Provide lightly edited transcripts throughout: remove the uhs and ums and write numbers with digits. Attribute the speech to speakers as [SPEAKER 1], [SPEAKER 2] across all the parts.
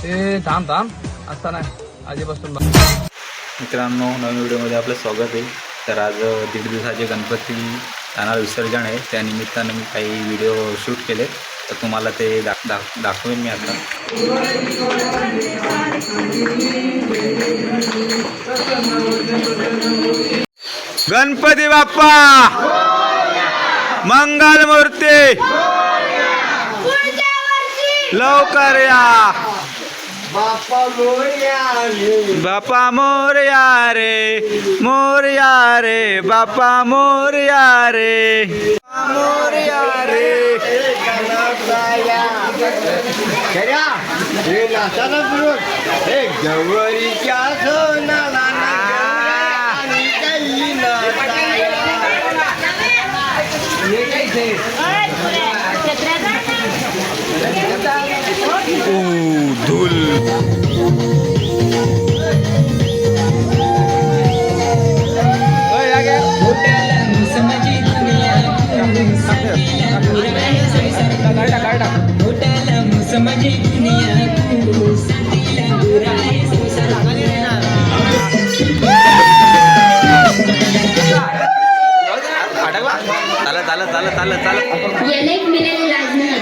[SPEAKER 1] ए थांब थांब असता नाही आधीपासून.
[SPEAKER 2] मित्रांनो, नवीन व्हिडिओमध्ये आपलं स्वागत आहे. तर आज 1.5 दिवसाचे गणपती जाणार विसर्जन आहे. त्यानिमित्तानं मी काही व्हिडिओ शूट केले, तर तुम्हाला ते दाखवेन मी आता. गणपती बाप्पा मंगल मूर्ती लवकर या. बाप्पा मोरया रे, मोरया रे, बाप्पा मोरया रे, मोरया रे.
[SPEAKER 3] गौरीच्या सोनाला
[SPEAKER 2] धूल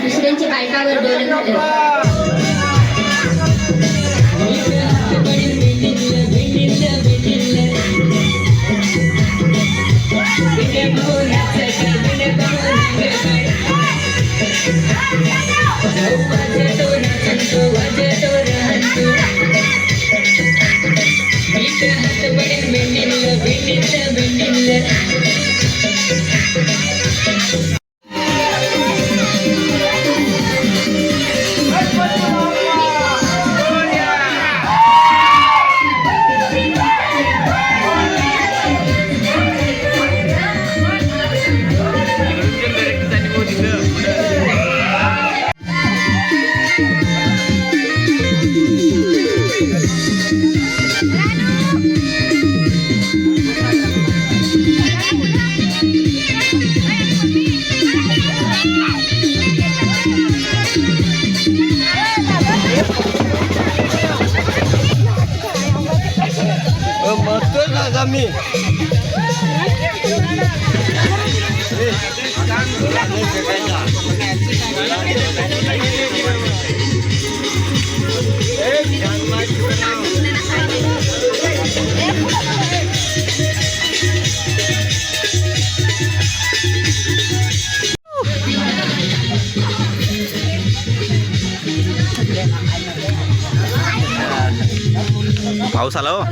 [SPEAKER 4] दुसऱ्यांच्या बायकावर डोळे झालं.
[SPEAKER 3] मस्त ना मी
[SPEAKER 2] पाऊस आला हो.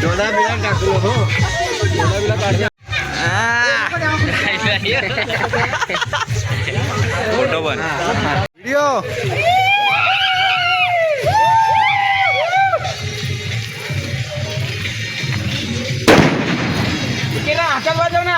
[SPEAKER 3] डोला बिला टाकलो हो. डोला बिला काढ.
[SPEAKER 2] फोटो पण
[SPEAKER 3] व्हिडिओ हातात वाजव ना.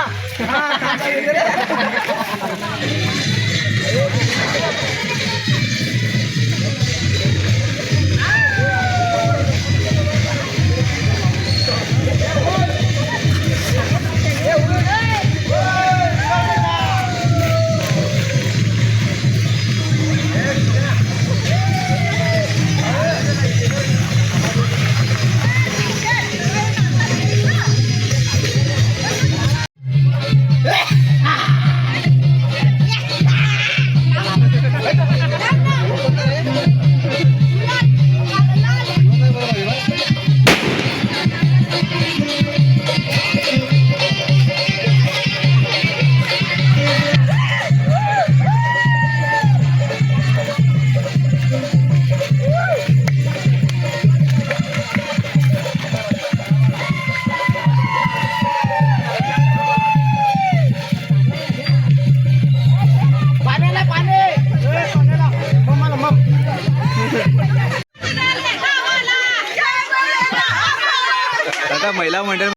[SPEAKER 2] महिला मंडळ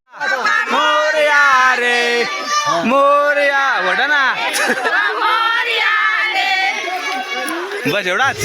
[SPEAKER 2] मोरया रे मोरया वडा ना बस एवढाच.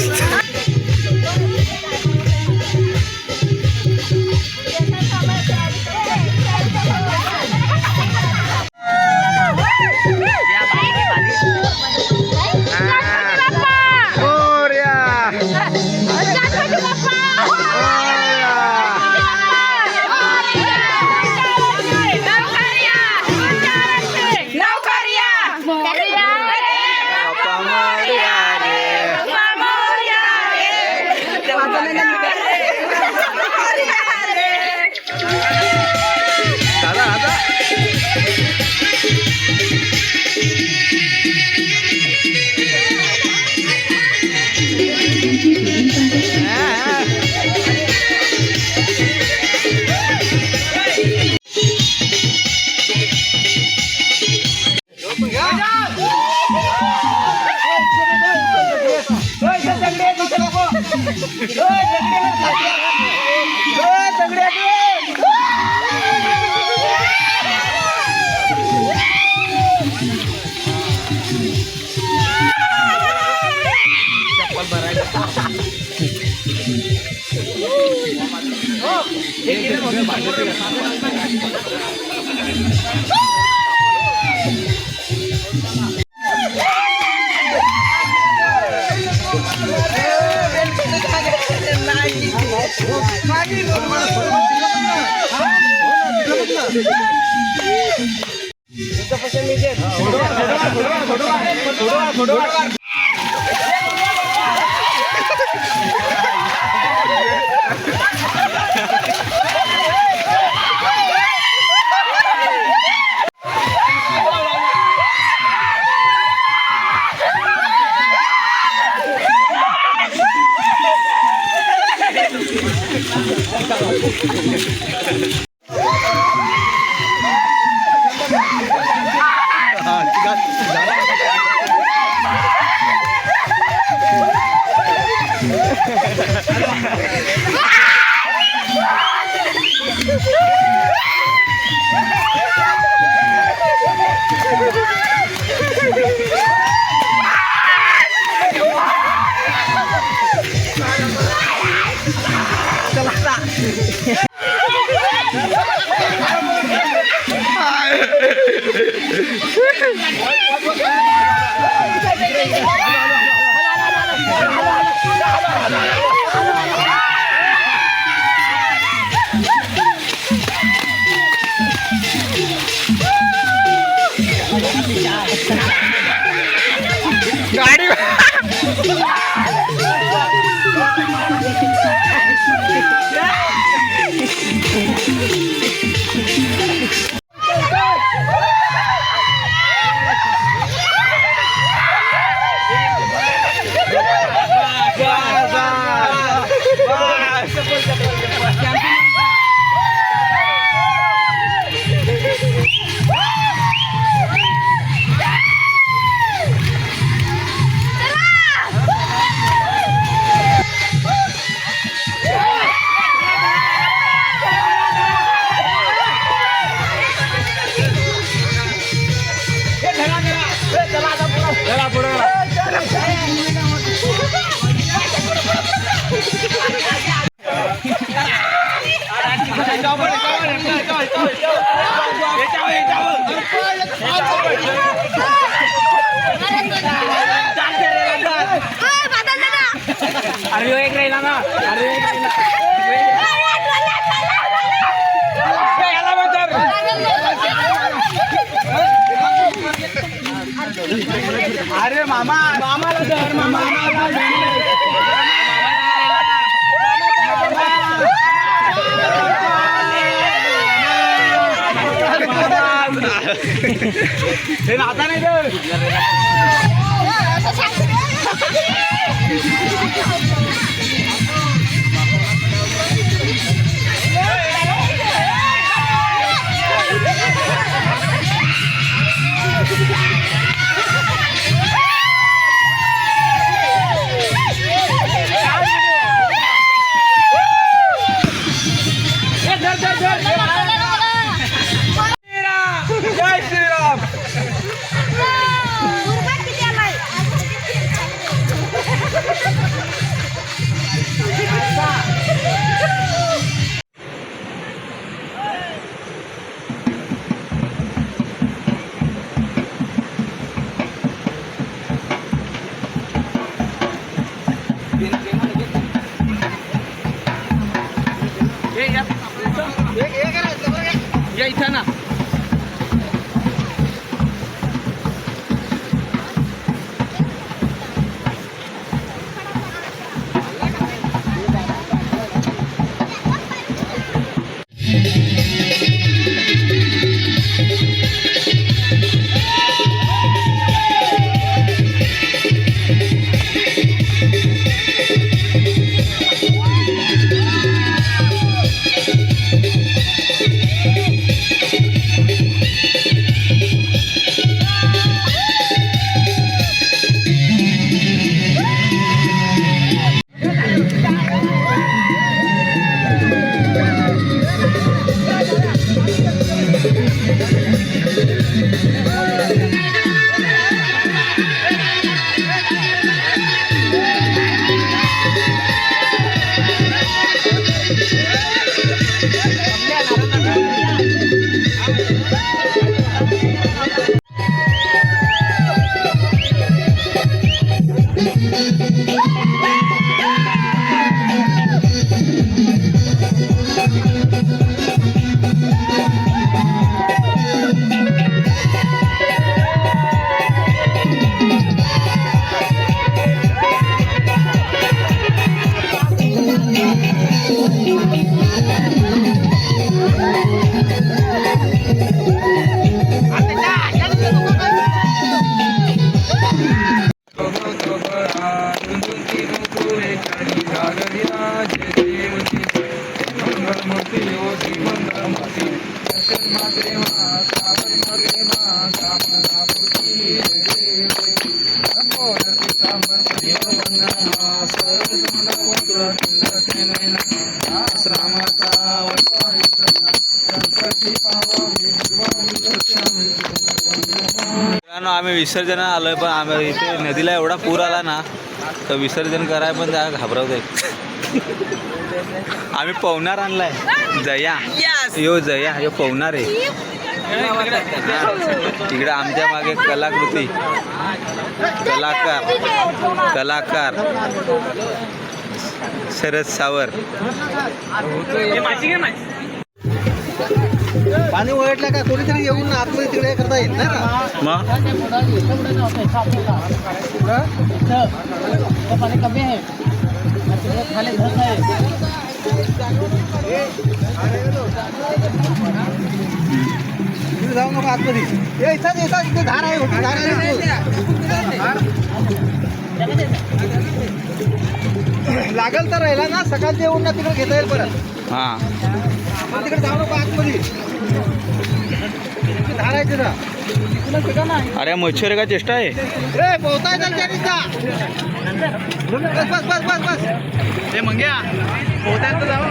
[SPEAKER 1] अरे मामा मामाला धर मामाला हे आता नाही तर जय श्रीराम या इथं ना
[SPEAKER 2] आम्ही विसर्जन आलोय पण आम्ही इथे नदीला एवढा पूर आला ना तर विसर्जन कराय पण त्या घाबरवत आहे. आम्ही पवनार आणलाय जया यो जया यो पवनार आहे. तिकडे आमच्या मागे कलाकृती कलाकार शरद सावर.
[SPEAKER 3] पाणी ओढलं का कोणीतरी येऊन आतमध्ये तिकडे करता येत नाही ना.
[SPEAKER 2] मग
[SPEAKER 1] पाणी कमी आहे खाली धस आहे.
[SPEAKER 3] तिथे जाऊ नका आतमध्ये. येतात तिथे धार आहे धार लागल तर राहिला ना सकाळचे येऊन ना तिकडे घेता येईल परत.
[SPEAKER 2] हां
[SPEAKER 3] पण तिकडे जाऊ नका आतमध्ये. धार आहे तिथं.
[SPEAKER 2] अरे मच्छर का चेष्टा आहे.
[SPEAKER 3] पोहताय त्यांच्या बस बस बस बस बस
[SPEAKER 1] ते मंग्या पोहताय तर जाऊ.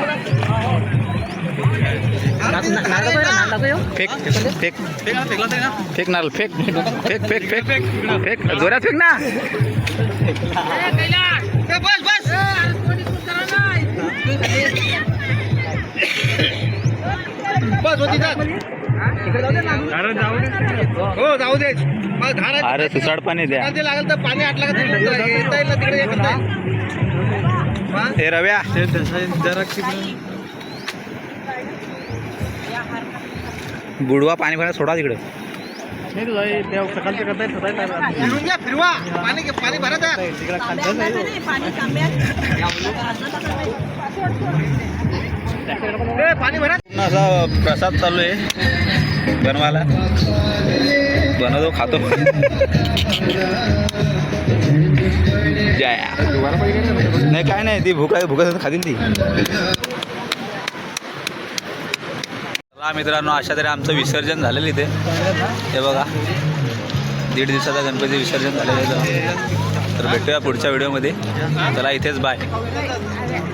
[SPEAKER 2] फेक फेक
[SPEAKER 1] फेकला तरी ना
[SPEAKER 2] फेक नाल फेक फेक फेक फेक फेक जोरात फेक ना.
[SPEAKER 3] बस बस बस होती जात. हो जाऊ दे. धार आहे.
[SPEAKER 2] अरे सुसाड पाणी द्या.
[SPEAKER 3] ते लागेल तर पाणी आटला का येता येईल ना तिकडे येता येईल.
[SPEAKER 2] हे रव्या
[SPEAKER 3] जरा
[SPEAKER 2] बुडवा पाणी भरा सोडा तिकडे.
[SPEAKER 1] सकाळचं करता येईल
[SPEAKER 3] फिरून घ्या फिरवा पाणी पाणी भरत आहे. पाणी भरत.
[SPEAKER 2] असा प्रसाद चालू आहे बनवायला. बनवतो खातो. जाया नाही काय नाही ती भूक खातील ती. चला मित्रांनो अशा तरी आमचं विसर्जन झालेलं इथे. हे बघा 1.5 दिवसाचा गणपती विसर्जन झालेलं आहे. तर भेटूया पुढच्या व्हिडिओमध्ये. चला इथेच बाय.